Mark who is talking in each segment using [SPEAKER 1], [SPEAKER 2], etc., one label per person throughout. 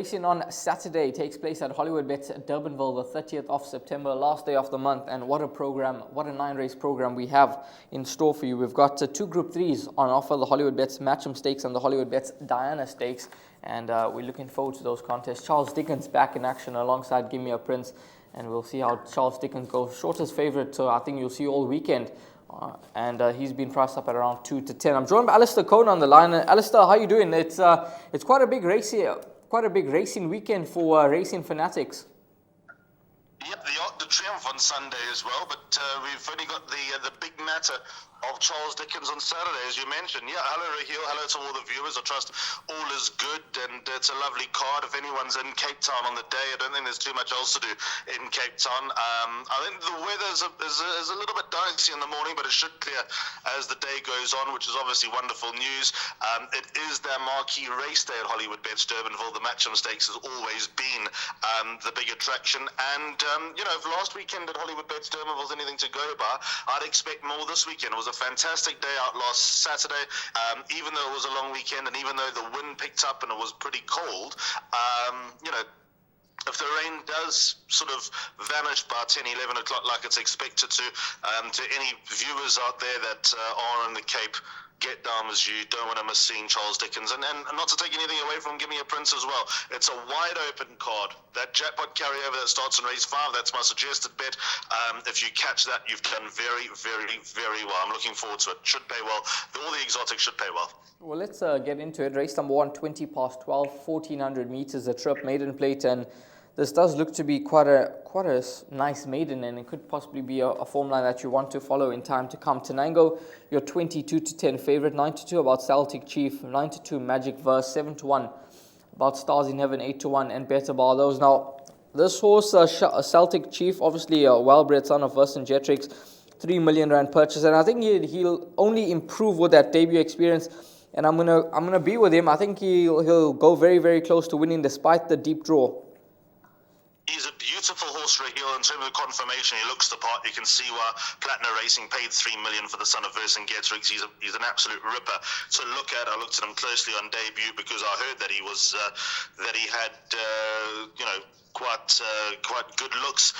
[SPEAKER 1] Racing on Saturday takes place at Hollywoodbets Durbanville, the 30th of September, last day of the month. And what a program, what a 9-race program we have in store for you. We've got two Group 3s on offer, the Hollywoodbets Matchroom Stakes and the Hollywoodbets Diana Stakes. And we're looking forward to those contests. Charles Dickens back in action alongside Give Me a Prince. And we'll see how Charles Dickens goes. Shortest favourite, so I think you'll see all weekend. And he's been priced up at around 2 to 10. I'm joined by Alistair Cohn on the line. Alistair, how are you doing? It's quite a big race here. Quite a big racing weekend for racing fanatics.
[SPEAKER 2] Yep, the Arc de Triomphe on Sunday as well, but we've only got the big matter of Charles Dickens on Saturday, as you mentioned. Yeah, hello Raheel, hello to all the viewers. I trust all is good, and it's a lovely card. If anyone's in Cape Town on the day, I don't think there's too much else to do in Cape Town. I think the weather is a little bit dicey in the morning, but it should clear as the day goes on, which is obviously wonderful news. It is their marquee race day at Hollywoodbets Durbanville. The Matchroom Stakes has always been the big attraction, and if last weekend at Hollywoodbets Durbanville was anything to go by, I'd expect more this weekend. It was a fantastic day out last Saturday, even though it was a long weekend, and even though the wind picked up and it was pretty cold, if the rain does sort of vanish by 10, 11 o'clock like it's expected to any viewers out there that are in the Cape, get down as you don't want to miss seeing Charles Dickens. And not to take anything away from Give Me a Prince as well. It's a wide open card. That jackpot carryover that starts in race 5, that's my suggested bet. If you catch that, you've done very, very, very well. I'm looking forward to it. Should pay well. All the exotics should pay well.
[SPEAKER 1] Well, let's get into it. Race number 1, 20 past 12, 1,400 meters, a trip, maiden plate, and this does look to be quite a nice maiden, and it could possibly be a form line that you want to follow in time to come. Tenango, your 22 to 10 favorite, 9 to 2 about Celtic Chief, 9 to 2 Magic Verse, 7 to 1 about Stars in Heaven, 8 to 1 and Better Bar. Those now, this horse, Celtic Chief, obviously a well-bred son of Vercingetorix, 3 million rand purchase, and I think he'll only improve with that debut experience. And I'm gonna be with him. I think he'll go very, very close to winning despite the deep draw.
[SPEAKER 2] He's a beautiful horse, Raheel. In terms of conformation, he looks the part. You can see why Platinum Racing paid 3 million for the son of Vercingetorix. He's an absolute ripper to look at. I looked at him closely on debut because I heard that he was that he had quite good looks.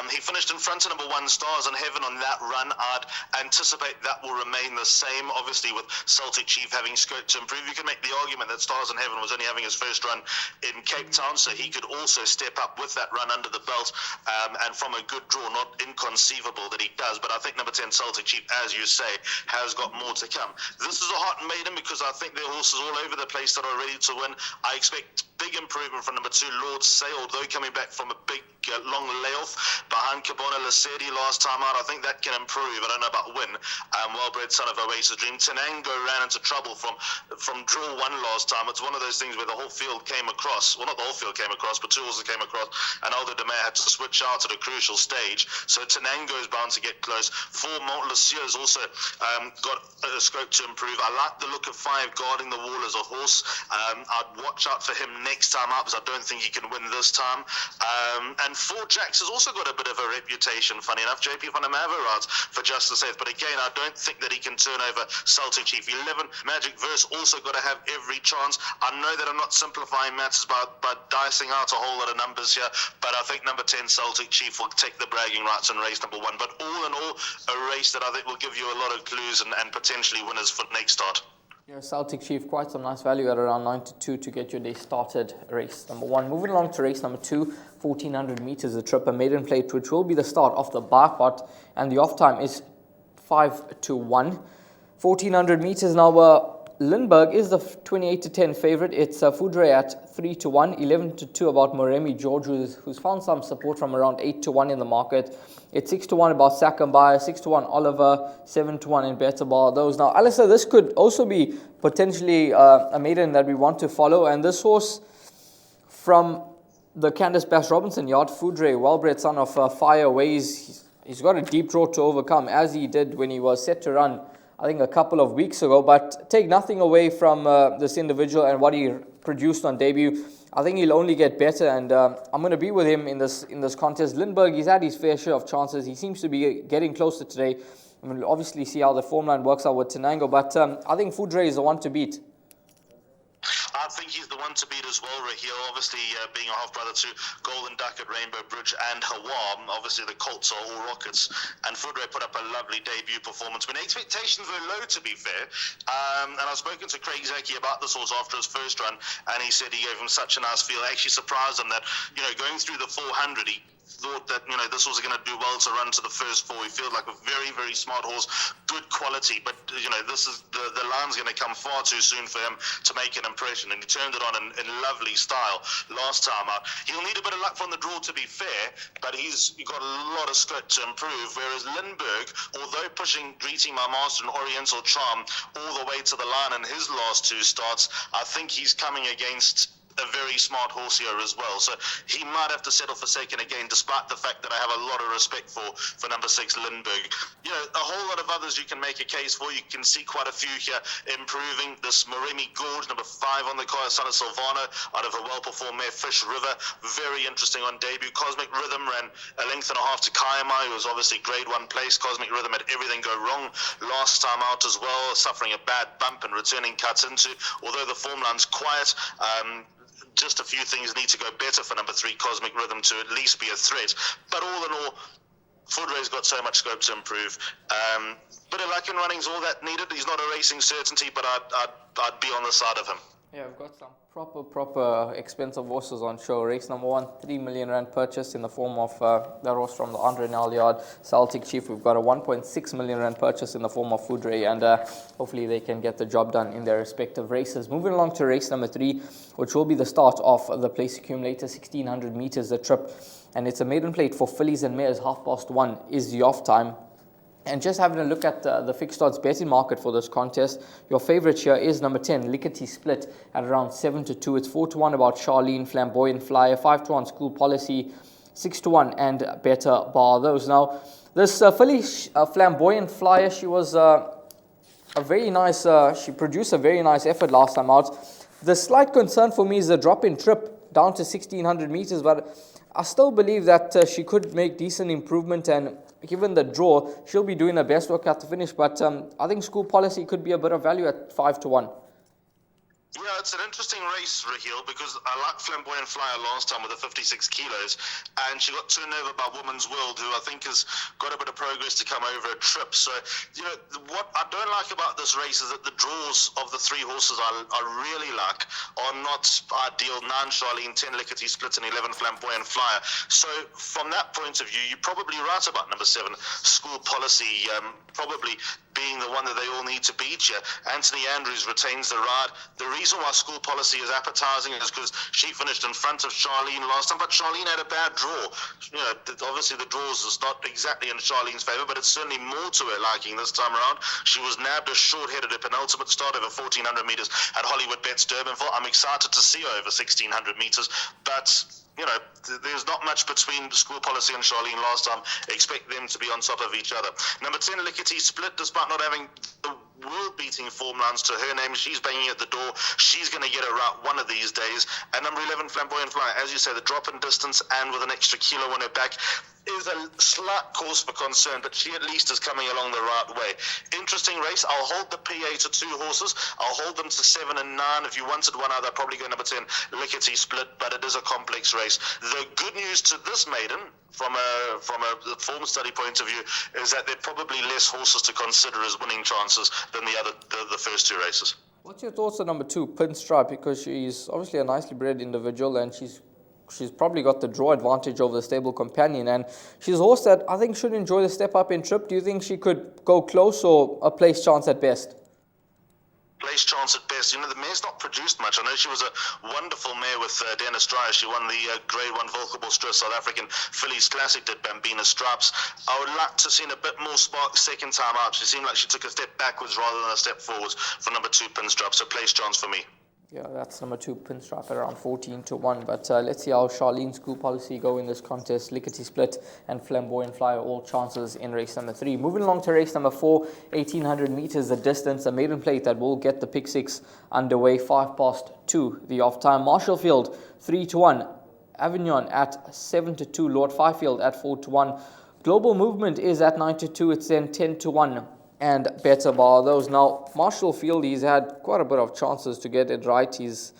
[SPEAKER 2] He finished in front of number 1 Stars in Heaven on that run. I'd anticipate that will remain the same, obviously with Celtic Chief having scope to improve. You can make the argument that Stars in Heaven was only having his first run in Cape Town, so he could also step up with that run under the belt, and from a good draw, not inconceivable that he does. But I think number 10 Celtic Chief, as you say, has got more to come. This is a hot maiden because I think there are horses all over the place that are ready to win. I expect big improvement from number 2 Lord Say, although coming back from a big long layoff behind Cabona Lasedi last time out. I think that can improve. I don't know about win. Well-bred son of Oasis Dream. Tenango ran into trouble from draw 1 last time. It's one of those things where the whole field came across. Well, not the whole field came across, but 2 horses came across, and Aldo de May had to switch out at a crucial stage. So Tenango is bound to get close. 4 Montlacier has also got a scope to improve. I like the look of 5 guarding the wall as a horse. I'd watch out for him next time out because I don't think he can win this time. And 4 Jacks has also got a bit of a reputation, funny enough. JP van der Merwe rides for Justice Eighth, but again, I don't think that he can turn over Celtic Chief. 11 Magic Verse also got to have every chance. I know that I'm not simplifying matters by dicing out a whole lot of numbers here, but I think number 10 Celtic Chief will take the bragging rights in race number 1. But all in all, a race that I think will give you a lot of clues and potentially winners for next start.
[SPEAKER 1] Yeah, Celtic Chief, quite some nice value at around 9 to 2 to get your day started. Race number 1. Moving along to race number 2, 1,400 meters, a trip, a maiden plate, which will be the start of the bar pot, and the off time is 5 to 1. 1,400 meters now. Lindbergh is the 28 to 10 favorite. It's Foudre at 3 to 1, 11 to 2 about Moremi George, who's found some support from around 8 to 1 in the market. It's 6 to 1 about Sakambaya, 6 to 1 Oliver, 7 to 1 in Better Bar. Those now, Alistair, this could also be potentially a maiden that we want to follow. And this horse from the Candice Bass Robinson yard, Foudre, well-bred son of Fireways. He's got a deep draw to overcome, as he did when he was set to run, I think, a couple of weeks ago. But take nothing away from this individual and what he produced on debut. I think he'll only get better, and I'm going to be with him in this contest. Lindbergh, he's had his fair share of chances. He seems to be getting closer today. We'll obviously see how the form line works out with Tenango, but I think Foudre is the one to beat.
[SPEAKER 2] I I think he's the one to beat as well, Raheel. Obviously, being a half-brother to Golden Duck at Rainbow Bridge and Hawa. Obviously, the Colts are all rockets. And Foodray put up a lovely debut performance when expectations were low, to be fair. And I've spoken to Craig Zaki about this horse after his first run, and he said he gave him such a nice feel. It actually surprised him that, going through the 400, he thought that, this was going to do well to run to the first four. He feels like a very, very smart horse, good quality, but, this is the line's going to come far too soon for him to make an impression, and he turned it on in lovely style last time out. He'll need a bit of luck from the draw, to be fair, but he's got a lot of scope to improve, whereas Lindbergh, although pushing Greeting My Master and Oriental Charm all the way to the line in his last two starts, I think he's coming against a very smart horse here as well. So he might have to settle for second again, despite the fact that I have a lot of respect for number 6, Lindbergh. A whole lot of others you can make a case for. You can see quite a few here improving. This Moremi Gorge, number 5 on the car, Son of Silvano, out of a well-performed mare, Fish River. Very interesting on debut. Cosmic Rhythm ran a length and a half to Kayama, who was obviously grade 1 place. Cosmic Rhythm had everything go wrong last time out as well, suffering a bad bump and returning cuts into. Although the form line's quiet, just a few things need to go better for number 3, Cosmic Rhythm, to at least be a threat. But all in all, Foodray's got so much scope to improve. Bit of luck in running's all that needed. He's not a racing certainty, but I'd be on the side of him.
[SPEAKER 1] Yeah, we've got some proper expensive horses on show. Race number 1, 3 million rand purchase in the form of the horse from the Andre Nel yard, Celtic Chief. We've got a 1.6 million rand purchase in the form of Foodray, and hopefully they can get the job done in their respective races. Moving along to race number 3, which will be the start of the place accumulator, 1600 meters the trip, and it's a maiden plate for fillies and mares. 1:30 is the off time. And just having a look at the fixed odds betting market for this contest, your favorite here is number 10, Lickety Split, at around 7-2. It's 4-1 about Charlene, Flamboyant Flyer, 5-1 School Policy, 6-1 and Better Bar Those. Now, this filly, Flamboyant Flyer, she was a very nice, she produced a very nice effort last time out. The slight concern for me is the drop in trip down to 1600 meters, but I still believe that she could make decent improvement, and given the draw, she'll be doing her best work at the finish. But I think School Policy could be a bit of value at 5-1.
[SPEAKER 2] Yeah, it's an interesting race, Raheel, because I liked Flamboyant Flyer last time with the 56 kilos, and she got turned over by Woman's World, who I think has got a bit of progress to come over a trip. So, what I don't like about this race is that the draws of the 3 horses I really like are not ideal. 9 Charlene, 10 Lickety Split, and 11 Flamboyant Flyer. So, from that point of view, you're probably right about number 7, School Policy, probably being the one that they all need to beat here. Anthony Andrews retains the ride. The reason why School Policy is appetizing is because she finished in front of Charlene last time, but Charlene had a bad draw. Obviously the draws is not exactly in Charlene's favor, but it's certainly more to her liking this time around. She was nabbed as short-headed at penultimate start over 1400 meters at Hollywoodbets Durbanville. I'm excited to see her over 1600 meters, but there's not much between School Policy and Charlene last time. Expect them to be on top of each other. Number 10, Lickety Split, despite not having the world-beating form lines to her name, she's banging at the door. She's going to get it right one of these days. And number 11, Flamboyant Flyer, as you say, the drop in distance and with an extra kilo on her back is a slight cause for concern, but she at least is coming along the right way. Interesting race. I'll hold the PA to 2 horses. I'll hold them to 7 and 9. If you wanted one other, I'd probably go number 10, Lickety Split, but it is a complex race. The good news to this maiden, from a form study point of view, is that there are probably less horses to consider as winning chances than the first 2 races.
[SPEAKER 1] What's your thoughts on number 2, Pinstripe? Because she's obviously a nicely bred individual, and she's probably got the draw advantage over the stable companion, and she's a horse that I think should enjoy the step up in trip. Do you think she could go close, or a place chance at best?
[SPEAKER 2] Place chance at best. The mare's not produced much. I know she was a wonderful mare with Dennis Dreyer. She won the Grade 1 Volkable Stress South African Fillies Classic, did Bambina Stripes. I would like to see a bit more spark second time out. She seemed like she took a step backwards rather than a step forwards for number 2, Pinstripe. So place chance for me.
[SPEAKER 1] Yeah, that's number 2, Pinstripe, at around 14-1. But let's see how Charlene, School Policy go in this contest. Lickety Split and Flamboyant Flyer, all chances in race number 3. Moving along to race number 4, 1800 meters the distance, a maiden plate that will get the pick 6 underway. 2:05 the off time. Marshallfield 3-1, Avignon at 7-2, Lord Fifield at 4-1. Global Movement is at 9-2. It's then 10-1. And Better Bar Those. Now, Marshallfield, he's had quite a bit of chances to get it right. He's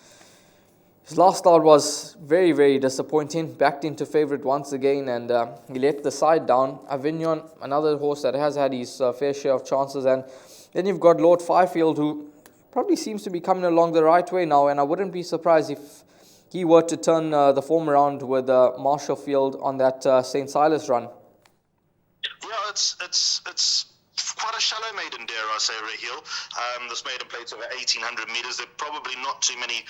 [SPEAKER 1] His last start was very, very disappointing. Backed into favourite once again, and he let the side down. Avignon, another horse that has had his fair share of chances. And then you've got Lord Fifield, who probably seems to be coming along the right way now. And I wouldn't be surprised if he were to turn the form around with Marshall Field on that St. Silas run.
[SPEAKER 2] Yeah, it's quite a shallow maiden, dare I say, Raheel. This maiden plays over 1,800 metres. There are probably not too many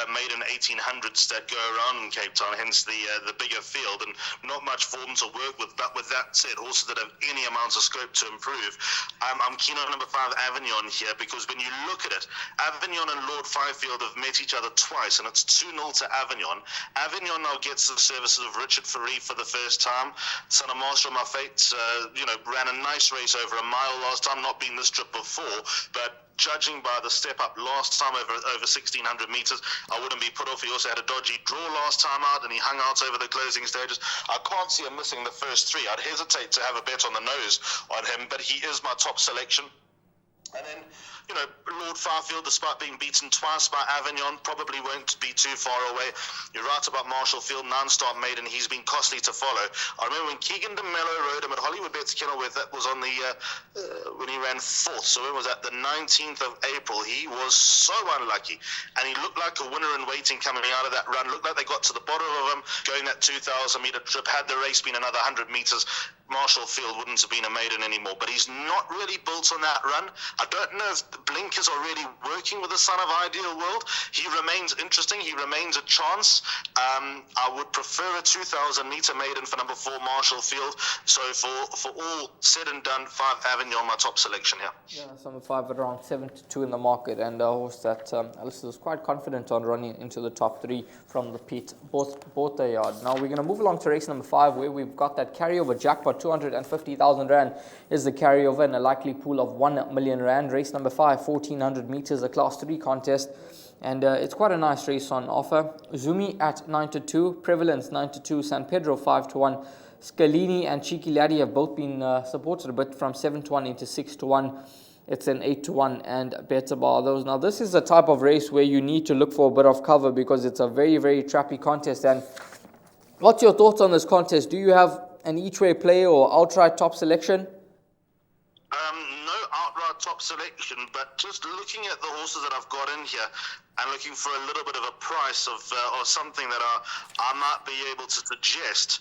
[SPEAKER 2] maiden 1,800s that go around in Cape Town, hence the bigger field, and not much form to work with. But with that said, horses that have any amount of scope to improve. I'm keen on number 5, Avignon, here, because when you look at it, Avignon and Lord Fifield have met each other twice, and it's 2-0 to Avignon. Avignon now gets the services of Richard Ferree for the first time. Son of Master of My Fate, ran a nice race over a mile last time, not been this trip before, but judging by the step up last time over 1,600 metres, I wouldn't be put off. He also had a dodgy draw last time out, and he hung out over the closing stages. I can't see him missing the first 3. I'd hesitate to have a bet on the nose on him, but he is my top selection. And then, Lord Fifield, despite being beaten twice by Avignon, probably won't be too far away. You're right about Marshall Field, non-start maiden. He's been costly to follow. I remember when Keegan de Mello rode him at Hollywoodbets Kenilworth, that was on when he ran 4th. So when was that? The 19th of April. He was so unlucky, and he looked like a winner in waiting coming out of that run. Looked like they got to the bottom of him, going that 2,000-metre trip. Had the race been another 100 metres, Marshall Field wouldn't have been a maiden anymore, but he's not really built on that run. I don't know if the blinkers are really working with the Son of Ideal World. He remains interesting. He remains a chance. I would prefer a 2,000-metre maiden for number 4, Marshall Field. So for all said and done, 5 Avignon, my top selection here.
[SPEAKER 1] Yeah, that's number 5 at around 7-2 in the market, and a horse that Alistair was quite confident on running into the top 3 from the pit, both the yard. Now we're going to move along to race number 5, where we've got that carryover jackpot. 250,000 Rand is the carryover in a likely pool of 1 million Rand. Race number 5, 1,400 metres, a class 3 contest. And it's quite a nice race on offer. Zumi at 9-2, Prevalence 9-2, San Pedro 5-1. Scalini and Cheeky Laddie have both been supported a bit from 7-1 into 6-1. It's an 8-1 and better bar those. Now this is a type of race where you need to look for a bit of cover, because it's a very, very trappy contest. And what's your thoughts on this contest? Do you have an each-way play or outright top selection?
[SPEAKER 2] No outright top selection, but just looking at the horses that I've got in here and looking for a little bit of a price of or something that I might be able to suggest.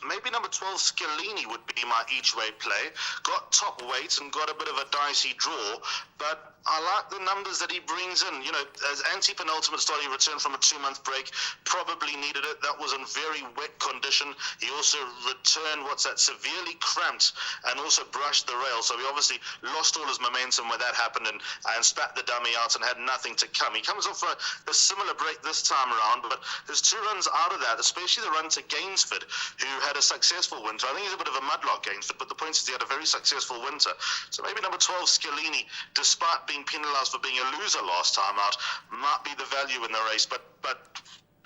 [SPEAKER 2] Maybe number 12, Scalini, would be my each-way play. Got top weight and got a bit of a dicey draw, but I like the numbers that he brings in. As anti-penultimate start, he returned from a 2-month break, probably needed it. That was in very wet condition. He also returned, severely cramped, and also brushed the rail. So he obviously lost all his momentum when that happened, and spat the dummy out and had nothing to come. He comes off a similar break this time around, but there's 2 runs out of that, especially the run to Gainsford, who had a successful winter. I think he's a bit of a mudlark, Gainsford, but the point is he had a very successful winter. So maybe number 12, Scalini, despite being penalised for being a loser last time out, might be the value in the race, but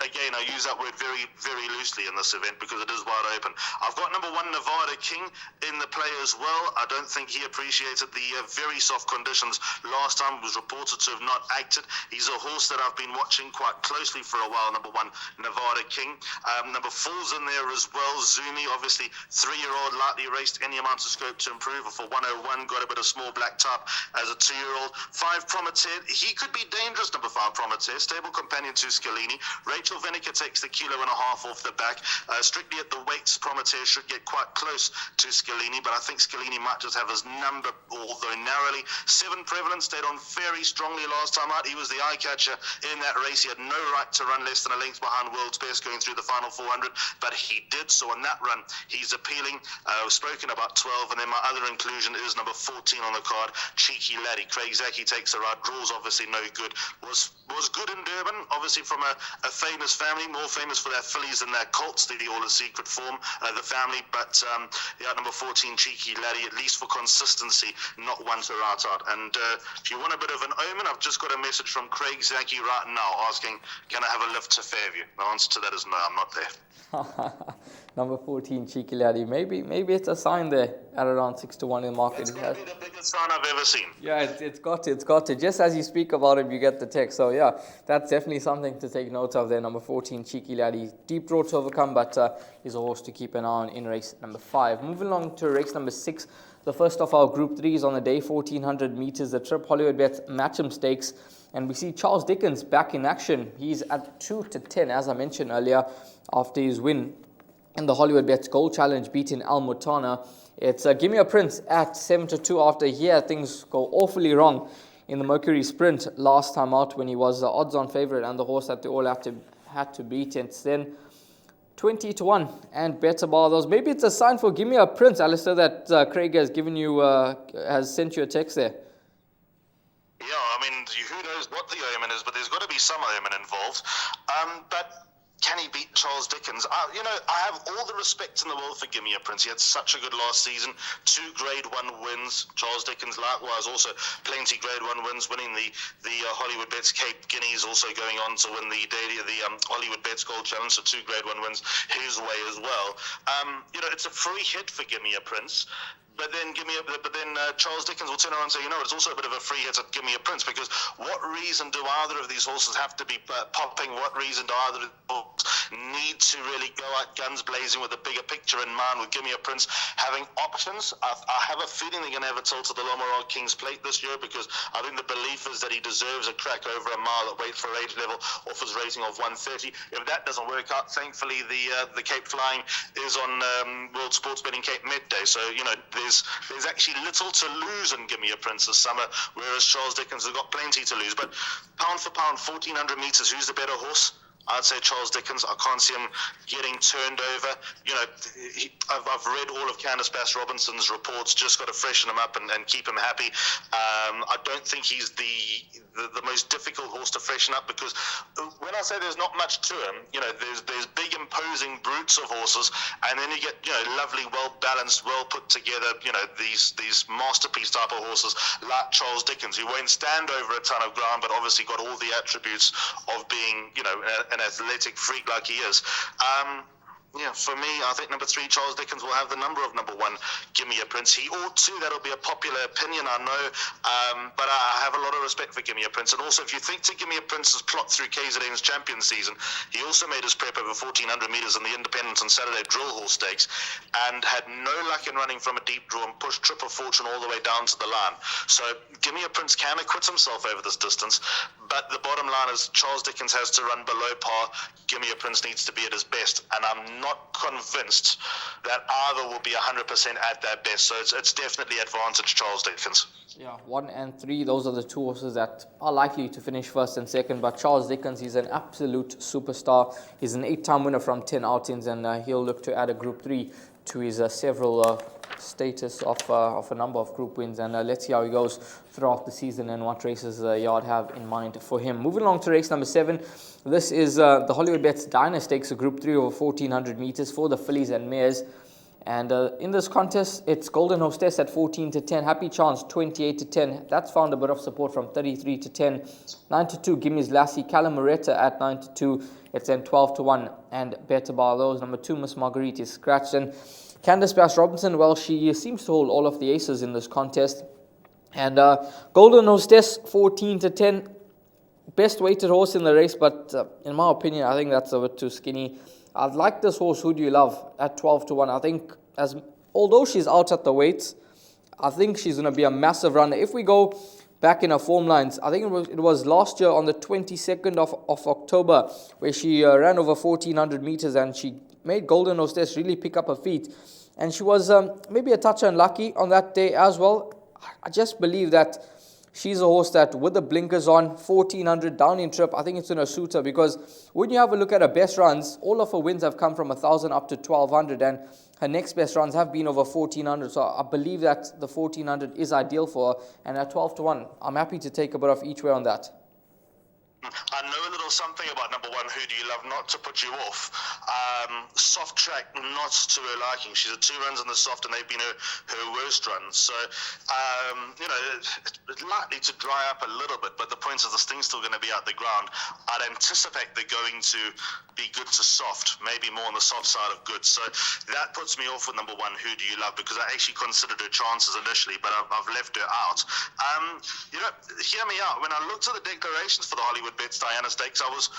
[SPEAKER 2] again, I use that word very, very loosely in this event because it is wide open. I've got number 1, Nevada King, in the play as well. I don't think he appreciated the very soft conditions last time. Was reported to have not acted. He's a horse that I've been watching quite closely for a while, number 1, Nevada King. Number 4's in there as well. Zumi, obviously 3-year-old, lightly raced, any amount of scope to improve. For 101, got a bit of small black top as a 2-year-old. 5, Prometheus. He could be dangerous, number 5, Prometheus. Stable companion to Scalini. Rachel Vinegar takes the 1.5 kilos off the back. Strictly at the weights, Prometheus should get quite close to Scalini, but I think Scalini might just have his number, although narrowly. 7, Prevalence, stayed on very strongly last time out. He was the eye catcher in that race. He had no right to run less than a length behind World's Best going through the final 400, but he did. So on that run, he's appealing. We've spoken about 12, and then my other inclusion is number 14 on the card, Cheeky Laddie. Craig Zaki takes the ride. Draws obviously no good. Was good in Durban, obviously from a famous family, more famous for their fillies than their colts, the All is Secret form, the family. But number 14, Cheeky Laddie, at least for consistency, not one to rout out. And if you want a bit of an omen, I've just got a message from Craig Zaki right now asking, can I have a lift to Fairview? The answer to that is no, I'm not there.
[SPEAKER 1] Number 14, Cheeky Laddie. Maybe it's a sign there at around 6-1 in the market.
[SPEAKER 2] It's going to be the biggest sign I've ever seen.
[SPEAKER 1] Yeah, it's got to. Just as you speak about him, you get the text. So yeah, that's definitely something to take note of there. Number 14, Cheeky Laddie. Deep draw to overcome, but he's a horse to keep an eye on in race number 5. Moving along to race number 6. The first of our Group 3s on the day, 1400 meters, the trip Hollywoodbets Matchroom Stakes. And we see Charles Dickens back in action. He's at 2-10, as I mentioned earlier, after his win in the Hollywoodbets Gold Challenge, beating Al Mutana. It's Gimme a Prince at 7-2 after here things go awfully wrong in the Mercury Sprint last time out when he was the odds-on favourite and the horse that they all had to beat. It's then 20-1 and better bar those. Maybe it's a sign for Gimme a Prince, Alistair, that Craig has given you, has sent you a text there.
[SPEAKER 2] Yeah, I mean, who knows what the omen is, but there's got to be some omen involved. But can he beat Charles Dickens? I have all the respect in the world for Gimme a Prince. He had such a good last season. 2 Grade 1 wins. Charles Dickens likewise also plenty Grade 1 wins, winning the Hollywoodbets Cape Guineas, also going on to win the Hollywoodbets Gold Challenge, so 2 Grade 1 wins his way as well. It's a free hit for Gimme a Prince. But then Charles Dickens will turn around and say, it's also a bit of a free hit at Gimme a Prince, because what reason do either of these horses have to be popping? What reason do either of these horses need to really go out guns blazing with a bigger picture in mind, with Gimme a Prince having options? I have a feeling they're going to have a tilt to the Lombard King's Plate this year, because I think the belief is that he deserves a crack over a mile at weight for age level off his rating of 130. If that doesn't work out, thankfully the Cape Flying is on World Sports Betting Cape Midday, so there's actually little to lose in Gimme a Prince this summer, whereas Charles Dickens has got plenty to lose. But pound for pound, 1400 meters, who's the better horse? I'd say Charles Dickens. I can't see him getting turned over. I've read all of Candice Bass-Robinson's reports, just got to freshen him up and keep him happy. I don't think he's the most difficult horse to freshen up, because when I say there's not much to him, there's big imposing brutes of horses, and then you get lovely, well balanced, well put together, these masterpiece type of horses like Charles Dickens, who won't stand over a ton of ground, but obviously got all the attributes of being an athletic freak like he is. For me, I think number 3, Charles Dickens, will have the number of number 1, Gimme a Prince. He ought to. That'll be a popular opinion, I know. But I have a lot of respect for Gimme a Prince. And also, if you think to Gimme a Prince's plot through KZN's champion season, he also made his prep over 1400 metres in the Independence and Saturday Drill Horse Stakes, and had no luck in running from a deep draw and pushed Trip of Fortune all the way down to the line. So Gimme a Prince can acquit himself over this distance. But the bottom line is Charles Dickens has to run below par. Gimme a Prince needs to be at his best. And I'm not convinced that either will be 100% at their best. So it's definitely advantage Charles Dickens.
[SPEAKER 1] Yeah, 1 and 3, those are the 2 horses that are likely to finish first and second. But Charles Dickens, he's an absolute superstar. He's an 8-time winner from 10 outings, and he'll look to add a Group 3 to his several status of a number of group wins. And let's see how he goes throughout the season and what races the yard have in mind for him. Moving along to race number 7. This is the Hollywoodbets Dinah Stakes, a Group 3 over 1400 meters for the fillies and mares. And in this contest, it's Golden Hostess at 14-10, Happy Chance 28-10. That's found a bit of support from 33-10. 9-2, Gimme's Lassie, Calamoretta at 9-2. It's then 12-1 and better bar those. Number 2, Miss Marguerite is scratched. And Candice Bass-Robinson, well, she seems to hold all of the aces in this contest. And Golden Hostess 14-10, best weighted horse in the race, but in my opinion, I think that's a bit too skinny. I'd like this horse, Who Do You Love, at 12-1. I think, although she's out at the weights, I think she's going to be a massive runner. If we go back in her form lines, I think it was last year on the 22nd of October, where she ran over 1400 meters, and she made Golden Hostess really pick up her feet. And she was maybe a touch unlucky on that day as well. I just believe that she's a horse that, with the blinkers on, 1400 down in trip, I think it's going to suit her, because when you have a look at her best runs, all of her wins have come from 1000 up to 1200, and her next best runs have been over 1400. So I believe that the 1400 is ideal for her, and at 12-1, I'm happy to take a bit of each way on that.
[SPEAKER 2] I know a little something about number one, Who Do You Love, not to put you off. Soft track, not to her liking. She's had 2 runs in the soft, and they've been her worst runs. So, it's likely to dry up a little bit, but the point is this thing's still going to be out the ground. I'd anticipate they're going to be good to soft, maybe more on the soft side of good. So that puts me off with number one, Who Do You Love, because I actually considered her chances initially, but I've left her out. Hear me out. When I looked at the declarations for the Hollywoodbets Diana Stakes, I was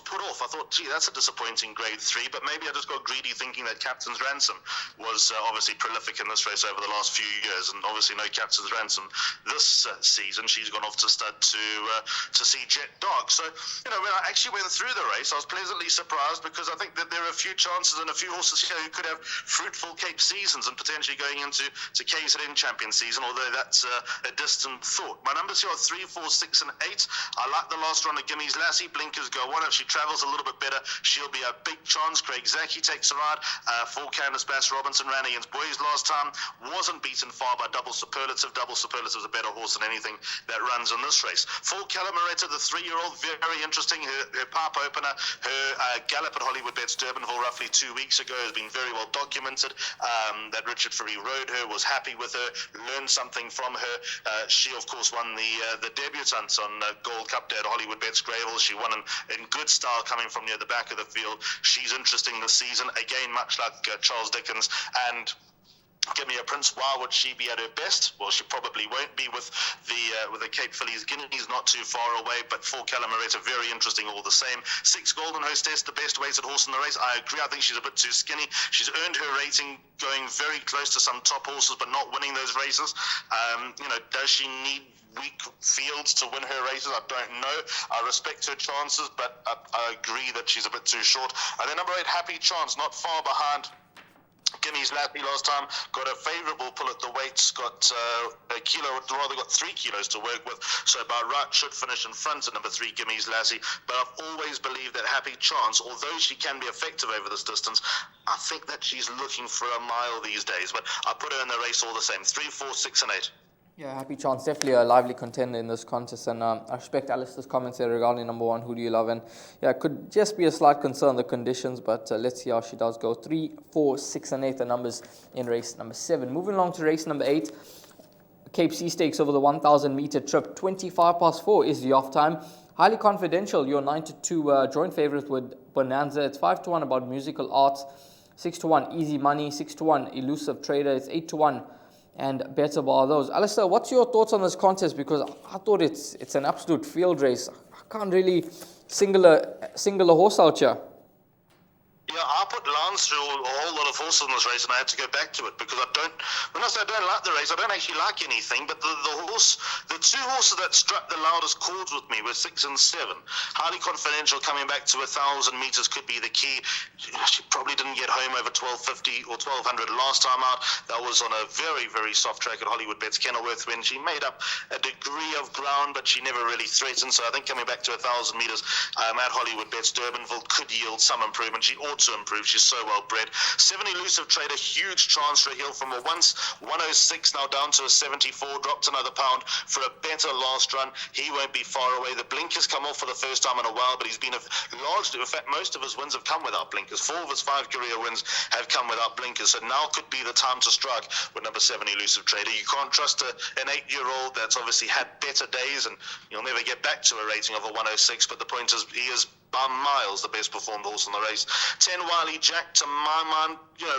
[SPEAKER 2] put off. I thought, gee, that's a disappointing grade 3, but maybe I just got greedy thinking that Captain's Ransom was obviously prolific in this race over the last few years, and obviously no Captain's Ransom this season. She's gone off to stud to see Jet Dog. So, when I actually went through the race, I was pleasantly surprised, because I think that there are a few chances and a few horses here who could have fruitful Cape seasons and potentially going into KZN champion season, although that's a distant thought. My numbers here are 3, 4, 6, and 8. I like the last run of Gimmy's Lassie. Blinkers go on. If she travels a little bit better, she'll be a big chance. Craig Zaki takes a ride. 4, Candice Bass Robinson ran against Boys last time. Wasn't beaten far by Double Superlative. Double Superlative is a better horse than anything that runs in this race. 4, Calamoretta, the 3-year-old, very interesting. Her pipe opener, her gallop at Hollywoodbets Durbanville roughly 2 weeks ago has been very well documented. That Richard Ferry rode her, was happy with her, learned something from her. She, of course, won the debutante on Gold Cup Day at Hollywoodbets Greyville. She won in good style coming from near the back of the field. She's interesting this season, again, much like Charles Dickens. And give me a Prince. Why would she be at her best? Well, she probably won't be with the Cape Fillies. Guinea's not too far away, but 4, Calamoretta, very interesting all the same. 6, Golden Hostess, the best weighted horse in the race. I agree. I think she's a bit too skinny. She's earned her rating going very close to some top horses, but not winning those races. Does she need weak fields to win her races? I don't know. I respect her chances, but I agree that she's a bit too short. And then number 8, Happy Chance, not far behind Gimmy's Lassie last time, got a favourable pull at the weights, got a kilo, rather got 3 kilos to work with, so by right should finish in front at number 3, Gimmy's Lassie. But I've always believed that Happy Chance, although she can be effective over this distance, I think that she's looking for a mile these days, but I put her in the race all the same. 3, 4, 6, and 8.
[SPEAKER 1] Yeah, Happy Chance, definitely a lively contender in this contest, and I respect Alistair's comments there regarding number 1, Who Do You Love, and yeah, it could just be a slight concern, the conditions, but let's see how she does go. 3, 4, 6, and 8, the numbers in race number 7. Moving along to race number 8, Cape Sea Stakes over the 1,000-meter trip, 4 is the off time. Highly confidential, your 9-2 joint favourite with Bonanza. It's 5-1 about musical arts, 6-1 Easy Money, 6-1 Elusive Trader, it's 8-1 and better bar those. Alistair, what's your thoughts on this contest? Because I thought it's an absolute field race. I can't really single a horse out here.
[SPEAKER 2] Yeah, I put Lance through a whole lot of horses in this race, and I had to go back to it because when I say I don't like the race, I don't actually like anything, but the 2 horses that struck the loudest chords with me were 6 and 7. Highly confidential, coming back to 1,000 meters could be the key. She probably didn't get home over 1250 or 1200 last time out. That was on a very, very soft track at Hollywoodbets Kenilworth when she made up a degree of ground, but she never really threatened. So I think coming back to 1,000 meters at Hollywoodbets Durbanville could yield some improvement. She ought to improve. She's so well bred. 7 Elusive Trader, huge chance for a heel from a once 106 now down to a 74, dropped another pound for a better last run. He won't be far away. The blinkers come off for the first time in a while, but he's been largely, in fact, most of his wins have come without blinkers. 4 of his 5 career wins have come without blinkers, so now could be the time to strike with number 7 Elusive Trader. You can't trust an 8-year-old that's obviously had better days, and you'll never get back to a rating of a 106, but the point is he is by miles the best performed horse in the race. 10 Wiley Jack, to my mind,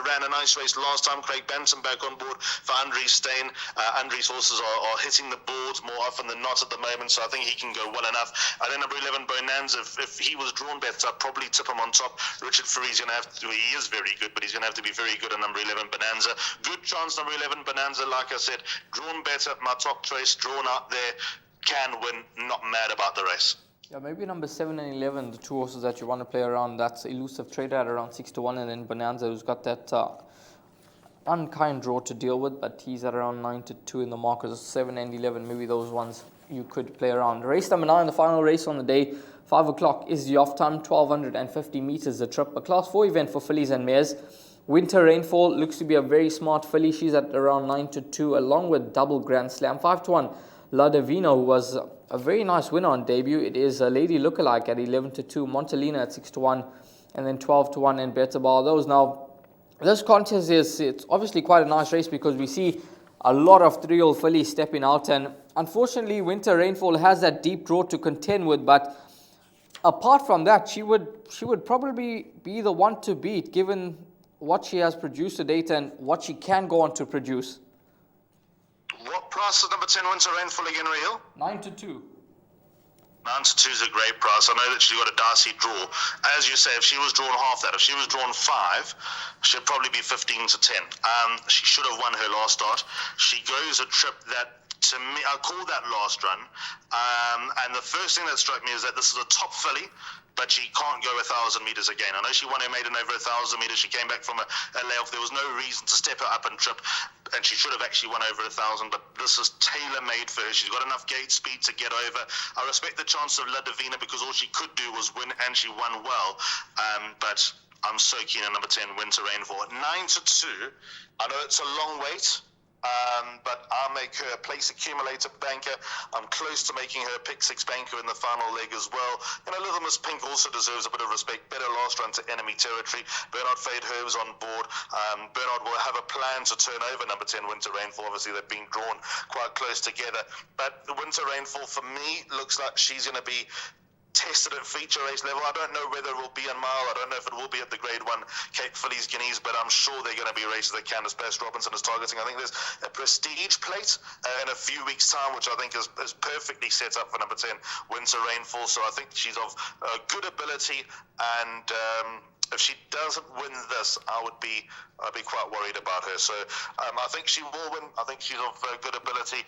[SPEAKER 2] ran a nice race last time. Craig Banton back on board for Andries Steyn. Andries' horses are hitting the boards more often than not at the moment, so I think he can go well enough. And then number 11 Bonanza, if he was drawn better, I'd probably tip him on top. Richard Ferry's going to have to, he is very good, but he's going to have to be very good on number 11 Bonanza. Good chance number 11 Bonanza, like I said, drawn better, my top choice, drawn out there, can win, not mad about the race.
[SPEAKER 1] Yeah, maybe number 7 and 11, the 2 horses that you want to play around. That's Elusive Trader at around 6-1, and then Bonanza, who's got that unkind draw to deal with, but he's at around 9-2 in the markers. 7 and 11, maybe those ones you could play around. Race number 9, the final race on the day, 5 o'clock is the off time, 1,250 meters the trip. A class 4 event for fillies and mares. Winter Rainfall looks to be a very smart filly. She's at around 9-2, along with Double Grand Slam, 5-1. La Divina, who was a very nice winner on debut. It is a Lady Lookalike at 11-2, Montalina at 6-1, and then 12-1 and Better Bar. Those now, this contest it's obviously quite a nice race because we see a lot of 3-year-old fillies stepping out, and unfortunately Winter Rainfall has that deep draw to contend with, but apart from that, she would probably be the one to beat given what she has produced to date and what she can go on to produce.
[SPEAKER 2] What price is number 10 Winter Rainfall again, Raheel?
[SPEAKER 1] 9-2.
[SPEAKER 2] 9-2 is a great price. I know that she got a dicey draw. As you say, if she was drawn half that, if she was drawn 5, she'd probably be 15-10. She should have won her last start. She goes a trip that, to me, I call that last run. And the first thing that struck me is that this is a top filly, but she can't go 1,000 meters again. I know she won her maiden over 1,000 meters. She came back from a layoff. There was no reason to step her up and trip, and she should have actually won over 1,000, but this is tailor-made for her. She's got enough gate speed to get over. I respect the chance of La Divina because all she could do was win, and she won well. But I'm so keen on number 10, Winter Rainfall. 9-2. I know it's a long wait. But I'll make her a place accumulator banker. I'm close to making her a pick 6 banker in the final leg as well. You know, Little Miss Pink also deserves a bit of respect. Better last run to enemy territory. Bernard Fade Herb's on board. Bernard will have a plan to turn over number 10 Winter Rainfall. Obviously, they've been drawn quite close together. But the Winter Rainfall, for me, looks like she's going to be tested at feature race level. I don't know whether it will be in mile. I don't know if it will be at the Grade 1 Cape Fillies Guineas, but I'm sure they're going to be races that Candice Bass-Robinson is targeting. I think there's a prestige plate in a few weeks' time, which I think is perfectly set up for number 10, Winter Rainfall. So I think she's of good ability, and if she doesn't win this, I'd be quite worried about her. So I think she will win. I think she's of good ability.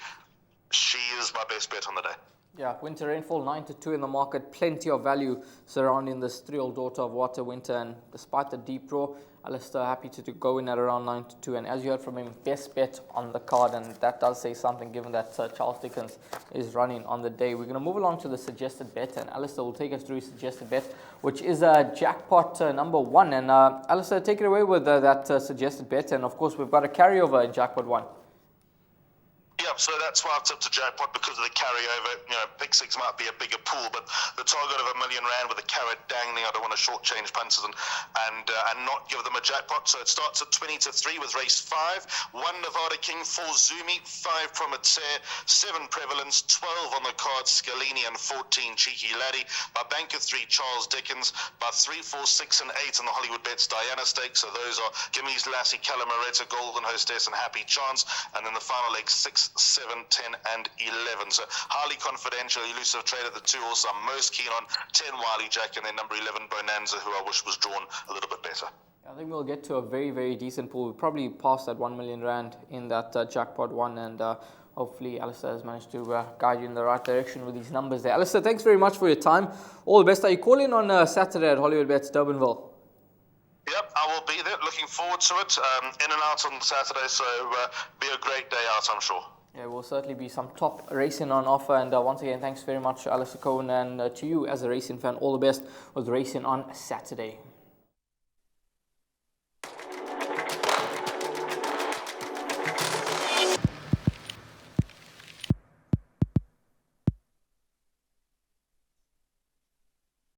[SPEAKER 2] She is my best bet on the day.
[SPEAKER 1] Yeah, Winter Rainfall 9-2 in the market. Plenty of value surrounding this 3-year-old daughter of Water Winter, and despite the deep draw, Alistair happy to go in at around 9-2. And as you heard from him, best bet on the card, and that does say something given that Charles Dickens is running on the day. We're going to move along to the suggested bet, and Alistair will take us through his suggested bet, which is jackpot number 1. And Alistair, take it away with that suggested bet, and of course we've got a carryover in jackpot 1.
[SPEAKER 2] Yeah, so that's why I've tipped to jackpot, because of the carryover. You know, pick 6 might be a bigger pool, but the target of R1 million with a carrot dangling, I don't want to shortchange punters and not give them a jackpot. So it starts at 20-3 with race 5. 1 Nevada King, 4 Zumi, 5 Prometeur, 7 Prevalence, 12 on the card Scalini, and 14 Cheeky Laddie. By banker 3 Charles Dickens. By 3, 4, 6, and 8 on the Hollywoodbets Diana Stakes. So those are Gimmy's Lassie, Calamoretta, Golden Hostess, and Happy Chance. And then the final leg 6, 7, 10, and 11. So highly confidential, elusive trader. The 2 also I'm most keen on, 10 Wiley Jack, and then number 11 Bonanza, who I wish was drawn a little bit better.
[SPEAKER 1] I think we'll get to a very, very decent pool. We'll probably pass that R1 million in that jackpot 1, and hopefully Alistair has managed to guide you in the right direction with these numbers there. Alistair, thanks very much for your time. All the best. Are you calling on Saturday at Hollywoodbets Durbanville?
[SPEAKER 2] Yep, I will be there. Looking forward to it. In and out on Saturday, so be a great day out, I'm sure.
[SPEAKER 1] Yeah, will certainly be some top racing on offer, and once again, thanks very much, Alistair Cohen, and to you as a racing fan, all the best with racing on Saturday.